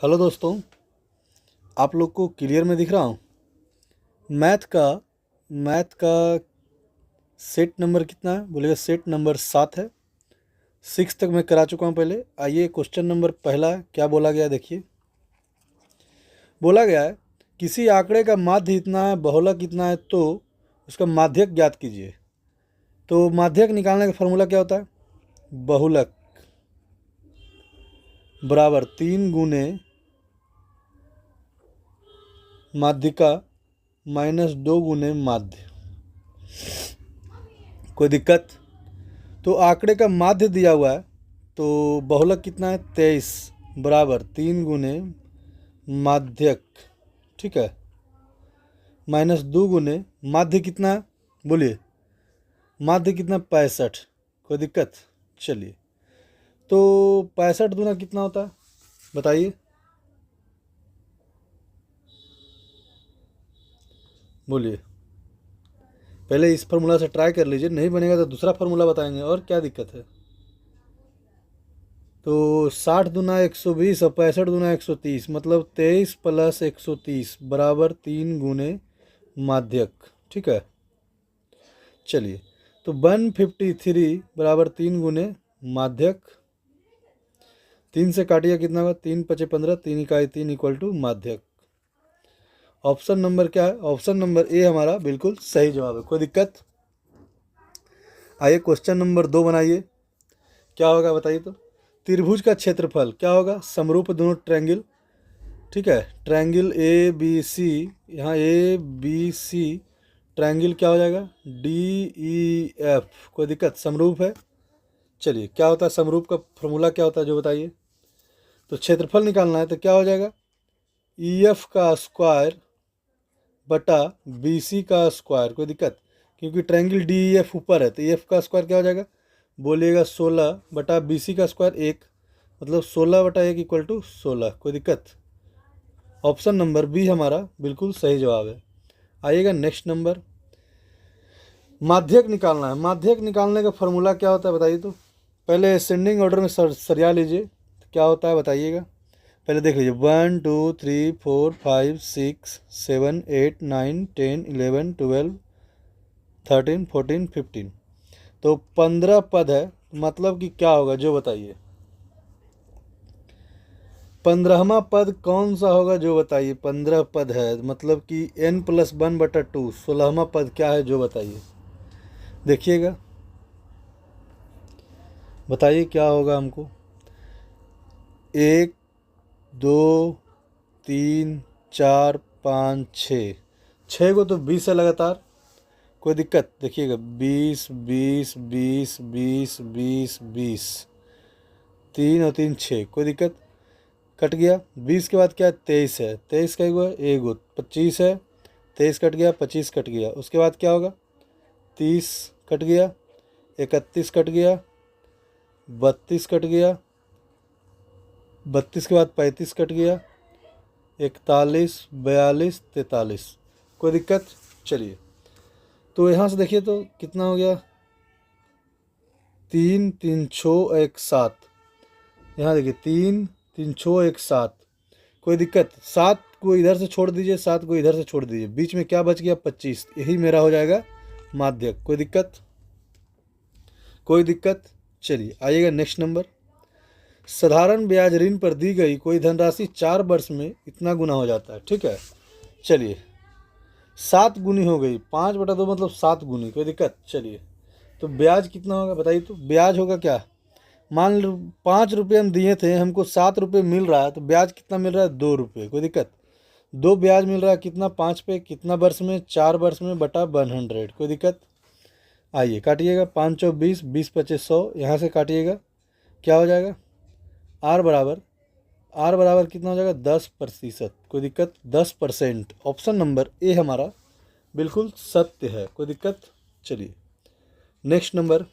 Hello दोस्तों, आप लोग को क्लियर में दिख रहा हूँ। मैथ का सेट नंबर कितना है बोलेगा? सेट नंबर 7 है। 6 तक मैं करा चुका हूँ पहले। आइए क्वेश्चन नंबर पहला क्या बोला गया है, देखिए। बोला गया है किसी आंकड़े का माध्य इतना है, बहुलक इतना है, तो उसका माध्यक ज्ञात कीजिए। तो माध्यक निकालने का फॉर्मूला क्या होता है? बहुलक बराबर 3 गुने माध्यिका माइनस 2 गुने माध्य। कोई दिक्कत? तो आंकड़े का माध्य दिया हुआ है, तो बहुलक कितना है? 23 बराबर 3 गुने माध्यक, ठीक है, माइनस 2 गुने माध्य कितना है बोलिए? माध्य कितना? 65। कोई दिक्कत? चलिए, तो 65 दूना कितना होता है बताइए? बोलिए, पहले इस फार्मूला से ट्राई कर लीजिए, नहीं बनेगा तो दूसरा फार्मूला बताएंगे, और क्या दिक्कत है। तो 60 दूना 120 और 65 दूना 130, मतलब 23 प्लस 130 बराबर 3 गुने माध्यक, ठीक है। चलिए, तो 153 बराबर 3 गुने माध्यक। 3 से काटिए कितना होगा? 3 पचे 15, 3 इकाई 3 इक्वल टू माध्यक। ऑप्शन नंबर क्या है? ऑप्शन नंबर ए हमारा बिल्कुल सही जवाब है। कोई दिक्कत? आइए क्वेश्चन नंबर 2 बनाइए। क्या होगा बताइए तो? त्रिभुज का क्षेत्रफल क्या होगा? समरूप दोनों ट्रायंगल, ठीक है, ट्रायंगल ए बी सी, यहाँ ए बी सी ट्रायंगल क्या हो जाएगा? D E F. कोई दिक्कत? समरूप है। चलिए, क्या होता है समरूप का फॉर्मूला? क्या होता है जो बताइए? तो क्षेत्रफल निकालना है तो क्या हो जाएगा? ई एफ का स्क्वायर बटा बी सी का स्क्वायर। कोई दिक्कत? क्योंकि ट्रायंगल डी ई एफ ऊपर है, तो ई एफ का स्क्वायर क्या हो जाएगा? बोलिएगा 16 बटा बी सी का स्क्वायर 1, मतलब 16 बटा 1 इक्वल टू 16। कोई दिक्कत? ऑप्शन नंबर बी हमारा बिल्कुल सही जवाब है। आइएगा नेक्स्ट नंबर, माध्यक निकालना है। माध्यक निकालने का फॉर्मूला क्या होता है बताइए तो? पहले असेंडिंग ऑर्डर में सरिया लीजिए, तो क्या होता है बताइएगा? पहले देख लीजिए, 1 2 3 4 5 6 7 8 9 10 11 12 13 14 15, तो 15 पद है, मतलब कि क्या होगा जो बताइए? 15वां पद कौन सा होगा जो बताइए? 15 पद है, मतलब कि n+1/2। 16वां पद क्या है जो बताइए? देखिएगा, बताइए क्या होगा हमको? 1 2 3 4 5 6, 6 को तो 20 है लगातार। कोई दिक्कत? देखिएगा, 20 20 20 20 20 20, 3 और 3 6। कोई दिक्कत? कट गया। 20 के बाद क्या है? 23 है। 23 का हुआ एक गो 25 है। 23 कट गया, 25 कट गया। उसके बाद क्या होगा? 30 कट गया, 31 कट गया, 32 कट गया, 32 के बाद 35 कट गया, 41 42 43। कोई दिक्कत? चलिए, तो यहाँ से देखिए तो कितना हो गया? 3 3 6 1 7। यहाँ देखिए 3 3 6 1 7। कोई दिक्कत? 7 को इधर से छोड़ दीजिए, 7 को इधर से छोड़ दीजिए, बीच में क्या बच गया? 25। यही मेरा हो जाएगा माध्यक। कोई दिक्कत? कोई दिक्कत? चलिए, आइएगा नेक्स्ट नंबर, साधारण ब्याज ऋण पर दी गई कोई धनराशि 4 वर्ष में इतना गुना हो जाता है, ठीक है। चलिए, 7 गुनी हो गई, 5/2 मतलब 7 गुनी। कोई दिक्कत? चलिए, तो ब्याज कितना होगा बताइए तो? ब्याज होगा क्या? मान लो 5 रुपये हम दिए थे, हमको 7 रुपये मिल रहा है, तो ब्याज कितना मिल रहा है? 2 रुपये। कोई दिक्कत? 2 ब्याज मिल रहा है कितना? 5 पे, कितना वर्ष में? 4 वर्ष में बटा 100। कोई दिक्कत? आइए काटिएगा, 5 और 20, 20 पचे 100, यहाँ से काटिएगा, क्या हो जाएगा? आर बराबर कितना हो जाएगा? 10%। कोई दिक्कत? 10%। ऑप्शन नंबर ए हमारा बिल्कुल सत्य है। कोई दिक्कत? चलिए नेक्स्ट नंबर,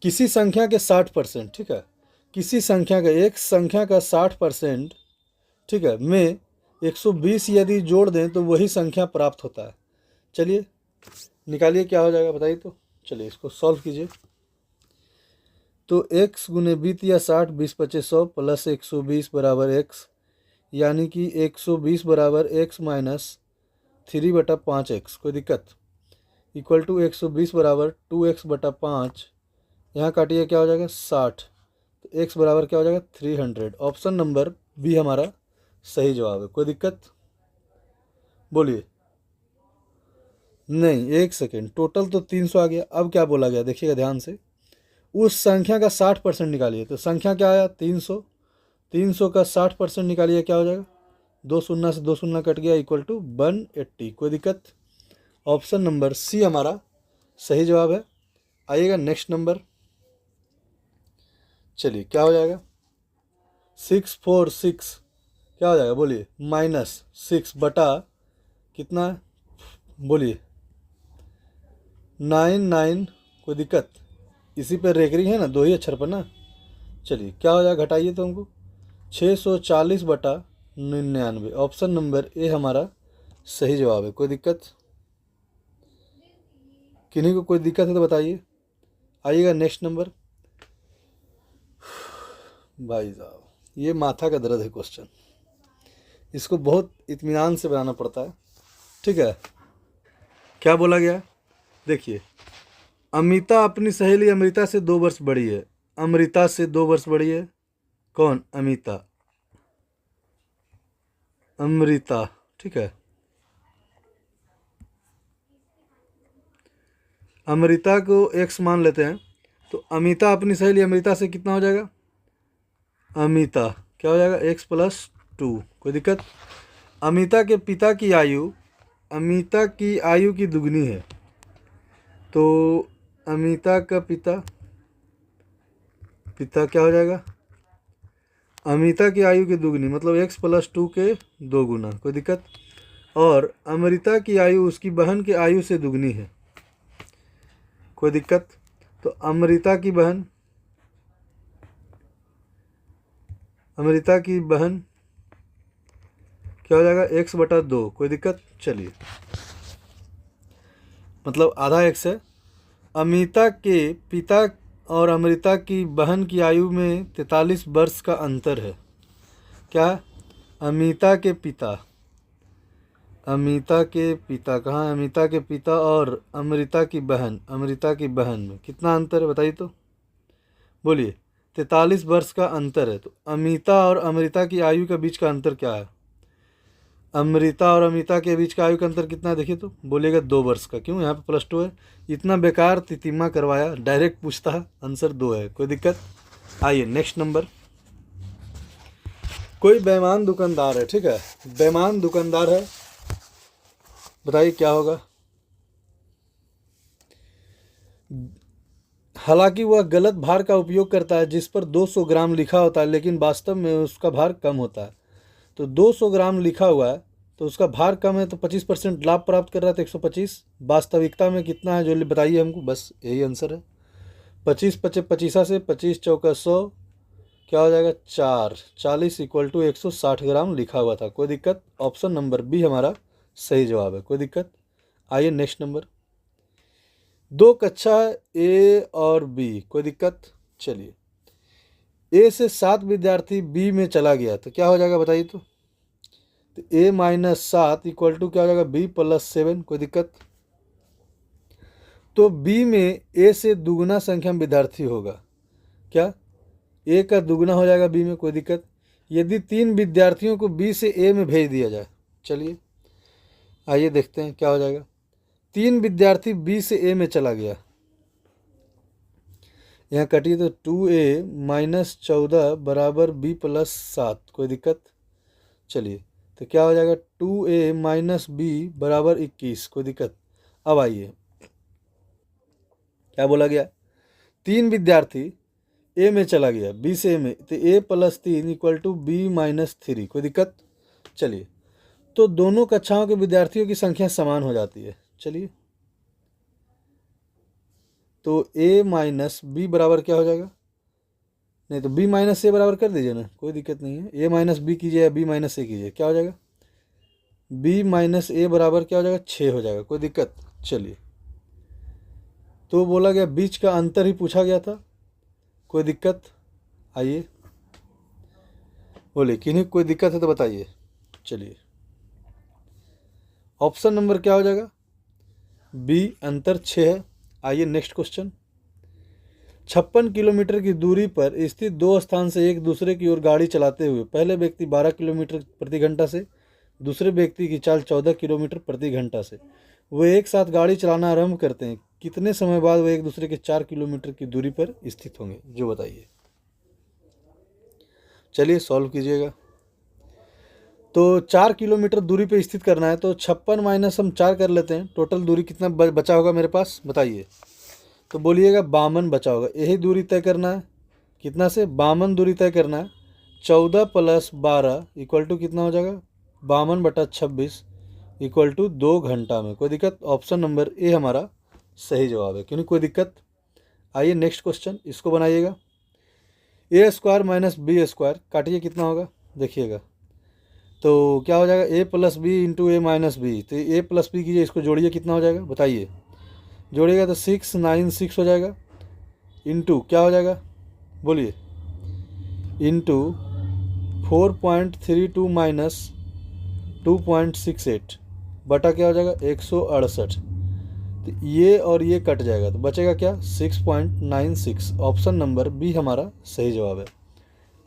किसी संख्या के 60%, ठीक है, किसी संख्या का, एक संख्या का 60%, ठीक है, में 120 यदि जोड़ दें तो वही संख्या प्राप्त होता है। चलिए निकालिए, क्या हो जाएगा बताइए तो? चलिए इसको सॉल्व कीजिए। तो x गुने 20 या 60, 20 25 100 प्लस 120 बराबर x, यानी कि 120 बराबर x माइनस 3/5x, कोई दिक्कत, इक्वल टू 120 बराबर 2x बटा 5, यहाँ काटिए क्या हो जाएगा 60, तो x बराबर क्या हो जाएगा 300। ऑप्शन नंबर बी हमारा सही जवाब है। कोई दिक्कत, बोलिए। नहीं, एक सेकेंड, टोटल तो 300 आ गया। अब क्या बोला गया देखिएगा ध्यान से, उस संख्या का 60% निकालिए। तो संख्या क्या आया 300, 300 का 60% निकालिए, क्या हो जाएगा 2 शून्य से 2 शून्य कट गया, इक्वल टू 180। कोई दिक्कत, ऑप्शन नंबर सी हमारा सही जवाब है। आइएगा नेक्स्ट नंबर, चलिए क्या हो जाएगा 646, क्या हो जाएगा बोलिए, -6 बटा कितना है? बोलिए 99। कोई दिक्कत, इसी पे रेकरिंग है ना, 2 ही अक्षर पर ना। चलिए क्या हो जाएगा, घटाइए तो हमको 640 बटा 99। ऑप्शन नंबर ए हमारा सही जवाब है। कोई दिक्कत, किन्हीं को कोई दिक्कत है तो बताइए। आइएगा नेक्स्ट नंबर। भाई साहब ये माथा का दर्द है क्वेश्चन, इसको बहुत इत्मीनान से बनाना पड़ता है, ठीक है। क्या बोला गया, देखिए, अमिता अपनी सहेली अमृता से 2 वर्ष बड़ी है। अमृता से 2 वर्ष बड़ी है कौन, अमिता, अमृता, ठीक है। अमृता को x मान लेते हैं, तो अमिता अपनी सहेली अमृता से कितना हो जाएगा, अमिता क्या हो जाएगा x + 2। कोई दिक्कत, अमिता के पिता की आयु अमिता की आयु की दुगनी है, तो अमिता का पिता क्या हो जाएगा, अमिता की आयु की दुगनी मतलब x + 2 के 2 गुना। कोई दिक्कत, और अमृता की आयु उसकी बहन की आयु से दुगनी है। कोई दिक्कत, तो अमृता की बहन क्या हो जाएगा x/2। कोई दिक्कत, चलिए, मतलब आधा x है। अमिता के पिता और अमृता की बहन की आयु में 43 वर्ष का अंतर है। क्या, अमिता के पिता कहाँ है, अमिता के पिता और अमृता की बहन में कितना अंतर है बताइए तो, बोलिए 43 वर्ष का अंतर है। तो अमिता और अमृता की आयु के बीच का अंतर क्या है, अमृता और अमिता के बीच का आयु का अंतर कितना है देखिए तो, बोलिएगा 2 वर्ष का। क्यों, यहाँ पे +2 है। इतना बेकार तितिमा करवाया, डायरेक्ट पूछता है, आंसर 2 है। कोई दिक्कत, आइए नेक्स्ट नंबर। कोई बेईमान दुकानदार है, ठीक है, बेईमान दुकानदार है, बताइए क्या होगा। हालांकि वह गलत भार का उपयोग करता है जिस पर 200 ग्राम लिखा होता है, लेकिन वास्तव में उसका भार कम होता है। तो 200 ग्राम लिखा हुआ है तो उसका भार कम है, तो 25% लाभ प्राप्त कर रहा है, तो 125। वास्तविकता में कितना है जो बताइए हमको, बस यही आंसर है। 25 25 से 25 चौका 100, क्या हो जाएगा 4, 40 = 160 ग्राम लिखा हुआ था। कोई दिक्कत, ऑप्शन नंबर बी हमारा सही जवाब है। कोई दिक्कत, आइए नेक्स्ट नंबर। 2 कक्षा ए और बी, कोई दिक्कत, चलिए, ए से 7 विद्यार्थी बी में चला गया, तो क्या हो जाएगा बताइए तो a - 7 = क्या हो जाएगा b + 7। कोई दिक्कत, तो b में a से दुगुना संख्या में विद्यार्थी होगा, क्या a का दुगुना हो जाएगा b में। कोई दिक्कत, यदि 3 विद्यार्थियों को b से a में भेज दिया जाए, चलिए आइए देखते हैं क्या हो जाएगा। 3 विद्यार्थी b से a में चला गया, यहाँ कटिए तो 2a - 14 बराबर b + 7। कोई दिक्कत, चलिए, तो क्या हो जाएगा 2a - b बराबर 21। कोई दिक्कत, अब आइए क्या बोला गया, 3 विद्यार्थी a में चला गया b से a में, तो a + 3 = b - 3। कोई दिक्कत, चलिए, तो दोनों कक्षाओं के विद्यार्थियों की संख्या समान हो जाती है। चलिए, तो a - b बराबर क्या हो जाएगा, नहीं तो b - a बराबर कर दीजिए ना, कोई दिक्कत नहीं है। a - b कीजिए या b - a कीजिए, क्या हो जाएगा b - a बराबर क्या हो जाएगा 6 हो जाएगा। कोई दिक्कत, चलिए, तो बोला गया बीच का अंतर ही पूछा गया था, कोई दिक्कत? आइए बोलिए, किन्हीं कोई दिक्कत है तो बताइए। चलिए, ऑप्शन नंबर क्या हो जाएगा? बी, अंतर 6 है। आइए नेक्स्ट क्वेश्चन। 56 किलोमीटर की दूरी पर स्थित दो स्थान से एक दूसरे की ओर गाड़ी चलाते हुए पहले व्यक्ति 12 किलोमीटर प्रति घंटा से, दूसरे व्यक्ति की चाल 14 किलोमीटर प्रति घंटा से वे एक साथ गाड़ी चलाना आरंभ करते हैं, कितने समय बाद वे एक दूसरे के 4 किलोमीटर की दूरी पर स्थित होंगे? जो बताइए। चलिए सॉल्व कीजिएगा। तो 4 किलोमीटर दूरी पे स्थित करना है, तो 56 माइनस हम 4 कर लेते हैं, टोटल दूरी कितना बचा होगा मेरे पास बताइए। तो बोलिएगा 52 बचा होगा। यही दूरी तय करना है, कितना से? 52 दूरी तय करना है। 14 प्लस 12 इक्वल टू कितना हो जाएगा? 52/26 इक्वल टू 2 घंटा में। कोई दिक्कत? ऑप्शन नंबर ए हमारा सही जवाब है, क्योंकि कोई दिक्कत। आइए नेक्स्ट क्वेश्चन, इसको बनाइएगा। ए स्क्वायर माइनस बी स्क्वायर काटिए, कितना होगा देखिएगा। तो क्या हो जाएगा? ए प्लस बी इंटू ए माइनस बी। तो ए प्लस बी कीजिए, इसको जोड़िए, कितना हो जाएगा बताइए। जोड़िएगा तो 696 हो जाएगा, इंटू क्या हो जाएगा बोलिए, इंटू 4.32 माइनस 2.68 बटा क्या हो जाएगा 168। तो ये और ये कट जाएगा, तो बचेगा क्या? 6.96। ऑप्शन नंबर बी हमारा सही जवाब है।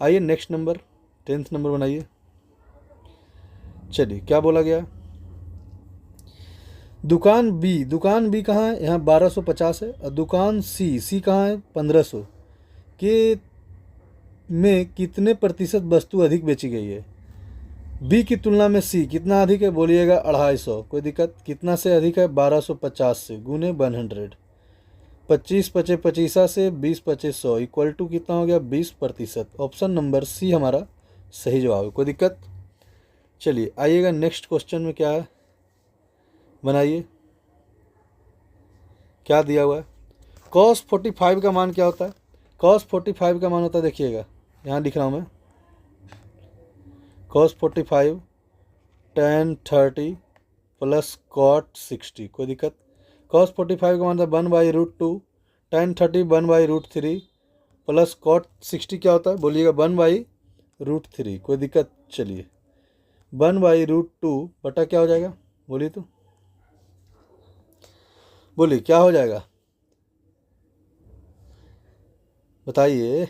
आइए नेक्स्ट नंबर, 10th नंबर बनाइए। चलिए क्या बोला गया? दुकान बी कहाँ है? यहाँ 1250 है। और दुकान सी कहाँ है? 1500 के में कितने प्रतिशत वस्तु अधिक बेची गई है? बी की तुलना में सी कितना अधिक है? बोलिएगा 250। कोई दिक्कत? कितना से अधिक है? 1250 से गुने 100। 25 पचे 25 से 20 पचे 100 इक्वल टू कितना हो गया? 20%। ऑप्शन नंबर सी हमारा सही जवाब है। कोई दिक्कत? चलिए आइएगा नेक्स्ट क्वेश्चन में क्या है, बनाइए। क्या दिया हुआ है? cos 45 का मान क्या होता है? cos 45 का मान होता है, देखिएगा यहाँ लिख रहा हूँ मैं, cos 45 tan 30 प्लस cot 60। कोई दिक्कत? cos 45 का मान था 1/√2, tan 30 1/√3 प्लस cot 60 क्या होता है? बोलिएगा 1/√3। कोई दिक्कत? चलिए 1/√2 बटा क्या हो जाएगा बोलिए, तो बोलिए क्या हो जाएगा बताइए।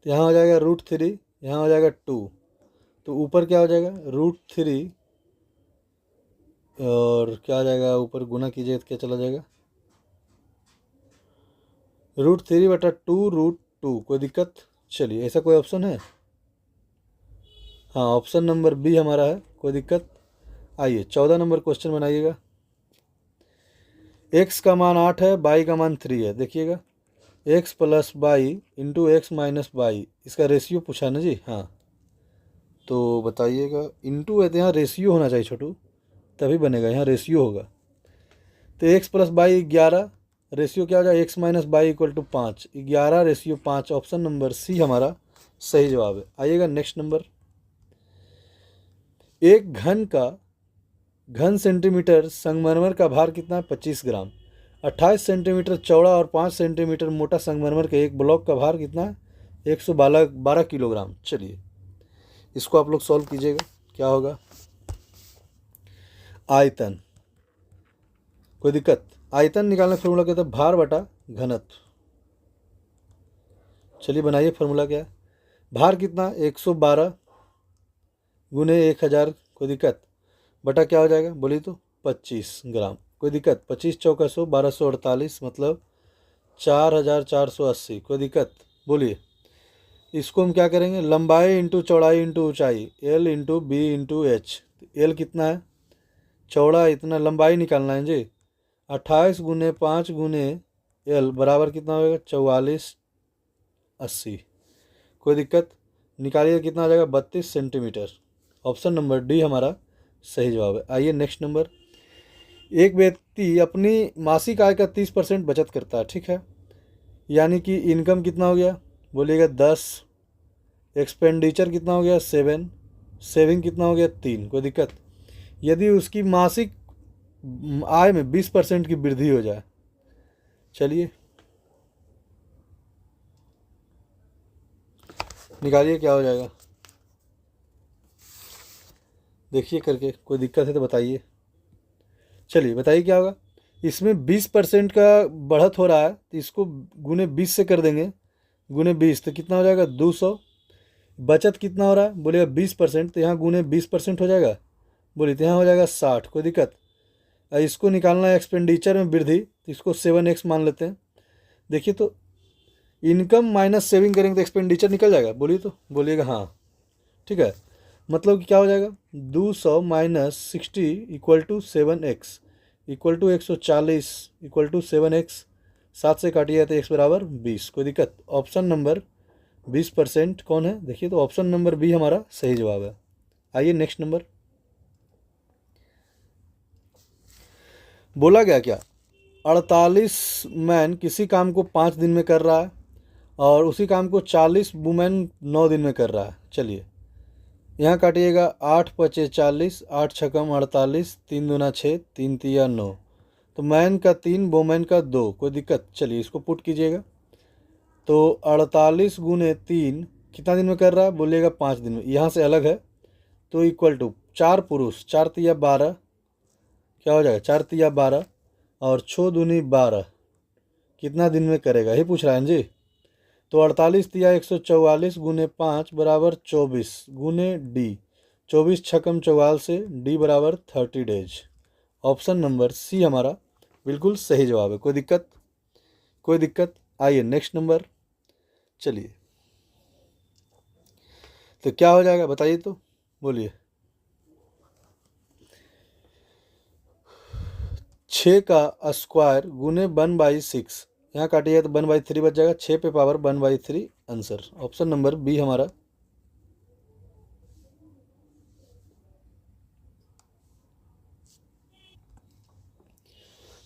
यहाँ हो जाएगा √3, यहाँ हो जाएगा 2, तो ऊपर क्या हो जाएगा? √3 और क्या आ जाएगा ऊपर? गुना कीजिए तो क्या चला जाएगा? √3/2 कोई दिक्कत? चलिए, ऐसा कोई ऑप्शन है? हाँ, ऑप्शन नंबर बी हमारा है। कोई दिक्कत? आइए 14 नंबर क्वेश्चन बनाइएगा। x का मान 8 है, y का मान 3 है। देखिएगा x plus y into x minus y, इसका रेशियो पूछा ना जी। हाँ तो बताइएगा, इंटू है तो यहाँ रेशियो होना चाहिए छोटू, तभी बनेगा, यहाँ रेशियो होगा। तो x प्लस वाई 11, रेशियो क्या हो जाएगा? x minus y equal to 5, 11/5। Option number C हमारा सही जवाब है। आइएगा नेक्स्ट नंबर। एक घन सेंटीमीटर संगमरमर का भार कितना है? 25 ग्राम। 28 सेंटीमीटर चौड़ा और 5 सेंटीमीटर मोटा संगमरमर के एक ब्लॉक का भार कितना है? 112 किलोग्राम। चलिए इसको आप लोग सॉल्व कीजिएगा, क्या होगा? आयतन। कोई दिक्कत? आयतन निकालने फॉर्मूला क्या था? भार बटा घनत्व। चलिए बनाइए, फॉर्मूला क्या है? भार कितना? 112 गुने 1000। कोई दिक्कत? बटा क्या हो जाएगा बोलिए तो? 25 ग्राम। कोई दिक्कत? 25 चौका 100, 1248 मतलब 4480। कोई दिक्कत? बोलिए। इसको हम क्या करेंगे? लंबाई इंटू चौड़ाई इंटू ऊंचाई, L into B into H. L कितना है? चौड़ा इतना, लंबाई निकालना है जी। 28 गुने 5 गुने एल बराबर कितना होगा? 4480। कोई दिक्कत? निकालिए, कितना आ जाएगा? 32 सेंटीमीटर। ऑप्शन नंबर डी हमारा सही जवाब है। आइए नेक्स्ट नंबर। एक व्यक्ति अपनी मासिक आय का 30% बचत करता है, ठीक है, यानी कि इनकम कितना हो गया बोलिएगा? 10, एक्सपेंडिचर कितना हो गया? 7, सेविंग कितना हो गया? 3। कोई दिक्कत? यदि उसकी मासिक आय में 20% की वृद्धि हो जाए चलिए निकालिए क्या हो जाएगा, देखिए करके, कोई दिक्कत है तो बताइए। चलिए बताइए क्या होगा। इसमें 20% का बढ़त हो रहा है तो इसको गुने 20 से कर देंगे, गुने 20 तो कितना हो जाएगा 200। बचत कितना हो रहा है, बोलेगा 20%, तो यहाँ गुने 20% हो जाएगा, बोलिए तो यहाँ हो जाएगा 60। कोई दिक्कत। इसको निकालना है एक्सपेंडिचर में वृद्धि, तो इसको 7x मान लेते हैं। देखिए तो इनकम माइनस सेविंग करेंगे तो एक्सपेंडिचर निकल जाएगा, बोलिए तो, बोलिएगा हाँ। ठीक है, मतलब कि क्या हो जाएगा 200 minus 60 equal to 7x equal to 140 equal to 7x। 7 से काटिए तो x बराबर 20। कोई दिक्कत। ऑप्शन नंबर 20% कौन है, देखिए तो ऑप्शन नंबर बी हमारा सही जवाब है। आइए नेक्स्ट नंबर। बोला गया क्या, 48 मैन किसी काम को 5 दिन में कर रहा है और उसी काम को 40 वुमेन 9 दिन में कर रहा है। चलिए यहाँ काटिएगा, 8 पचे 40, 8 छकम 48, 3 दूना 6, 3 तिया 9। तो मैन का 3, वुमेन का 2। कोई दिक्कत। चलिए इसको पुट कीजिएगा, तो 48 गुने 3 कितना दिन में कर रहा है, बोलिएगा 5 दिन में, यहाँ से अलग है तो इक्वल टू 4 पुरुष, 4 तिया 12, क्या हो जाएगा 4 तिया 12 और 6 दूनी 12, कितना दिन में करेगा ये पूछ रहा है जी। तो 48 तिया 144 गुने 5 बराबर 24 गुने डी, 24 छकम 44 से डी बराबर 30 डेज। ऑप्शन नंबर सी हमारा बिल्कुल सही जवाब है। कोई दिक्कत, कोई दिक्कत। आइए नेक्स्ट नंबर। चलिए तो क्या हो जाएगा बताइए तो, बोलिए। 6 का स्क्वायर गुने 1/6, यहाँ काटिएगा तो 1/3 बच जाएगा, 6 पे power 1/3 answer. Option number B हमारा।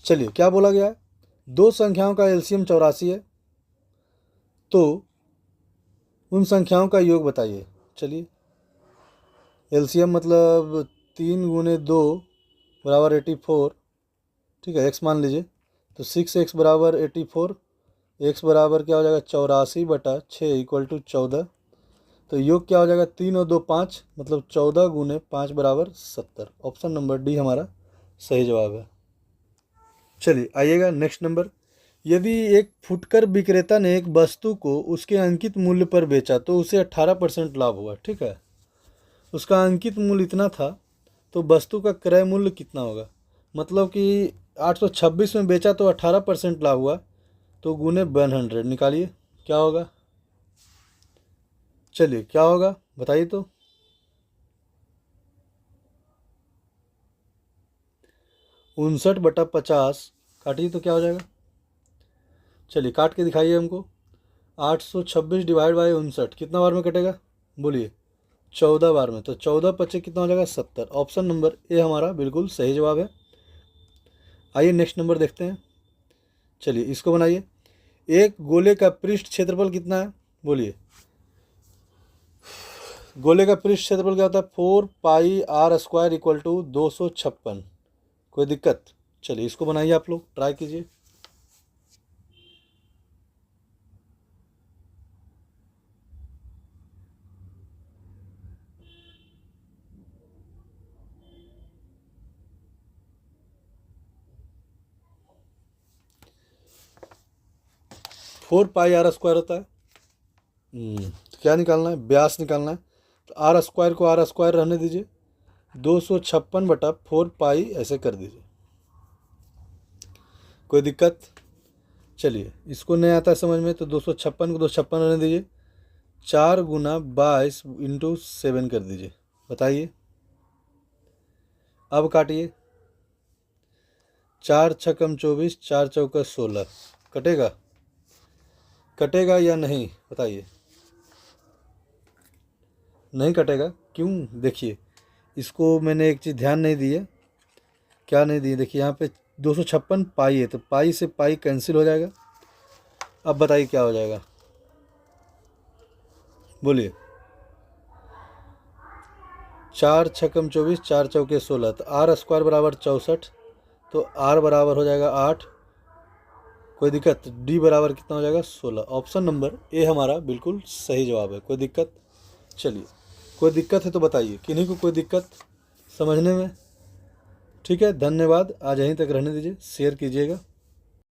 चलिए क्या बोला गया है, दो संख्याओं का एलसीएम 84 है तो उन संख्याओं का योग बताइए। चलिए एलसीएम मतलब 3 गुने 2 बराबर 84, ठीक है, एक्स मान लीजिए, तो 6x बराबर 84, एक्स बराबर क्या हो जाएगा 84/6 इक्वल टू 14। तो योग क्या हो जाएगा 3 और 2 5, मतलब 14 गुने 5 बराबर 70। ऑप्शन नंबर डी हमारा सही जवाब है। चलिए आइएगा नेक्स्ट नंबर। यदि एक फुटकर विक्रेता ने एक वस्तु को उसके अंकित मूल्य पर बेचा तो उसे 18% लाभ हुआ। ठीक है, उसका अंकित मूल्य इतना था तो वस्तु का क्रय मूल्य कितना होगा, मतलब कि 826 में बेचा तो 18% लाभ हुआ, तो गुने 100 निकालिए क्या होगा। चलिए क्या होगा बताइए तो। 59/50 काटिए तो क्या हो जाएगा। चलिए काट के दिखाइए हमको। 826 डिवाइड बाई 59 कितना बार में कटेगा, बोलिए 14 बार में, तो 14 पच्चीस कितना हो जाएगा 70। ऑप्शन नंबर ए हमारा बिल्कुल सही जवाब है। आइए नेक्स्ट नंबर देखते हैं। चलिए इसको बनाइए। एक गोले का पृष्ठ क्षेत्रफल कितना है, बोलिए। गोले का पृष्ठ क्षेत्रफल क्या होता है 4πr² इक्वल टू 256। कोई दिक्कत। चलिए इसको बनाइए, आप लोग ट्राई कीजिए। फोर पाई आर स्क्वायर होता है, तो क्या निकालना है, व्यास निकालना है। तो आर स्क्वायर को आर स्क्वायर रहने दीजिए, 256/4 ऐसे कर दीजिए। कोई दिक्कत। चलिए इसको नहीं आता है समझ में तो 256 को 256 रहने दीजिए, 4 गुना 22 इंटू 7 कर दीजिए। बताइए अब काटिए। 4 छकम 24, 4 चौका 16, कटेगा, कटेगा या नहीं बताइए। नहीं कटेगा, क्यों, देखिए इसको मैंने एक चीज़ ध्यान नहीं दी है। क्या नहीं दी, देखिए यहाँ पे 256 पाई है तो पाई से पाई कैंसिल हो जाएगा। अब बताइए क्या हो जाएगा, बोलिए। 4 छकम 24, 4 चौके 16, तो आर स्क्वायर बराबर 64, तो आर बराबर हो जाएगा 8। कोई दिक्कत? डी बराबर कितना हो जाएगा 16। ऑप्शन नंबर ए हमारा बिल्कुल सही जवाब है। कोई दिक्कत? चलिए, कोई दिक्कत है तो बताइए, किन्हीं को कोई दिक्कत समझने में? ठीक है, धन्यवाद। आज यहीं तक रहने दीजिए, शेयर कीजिएगा।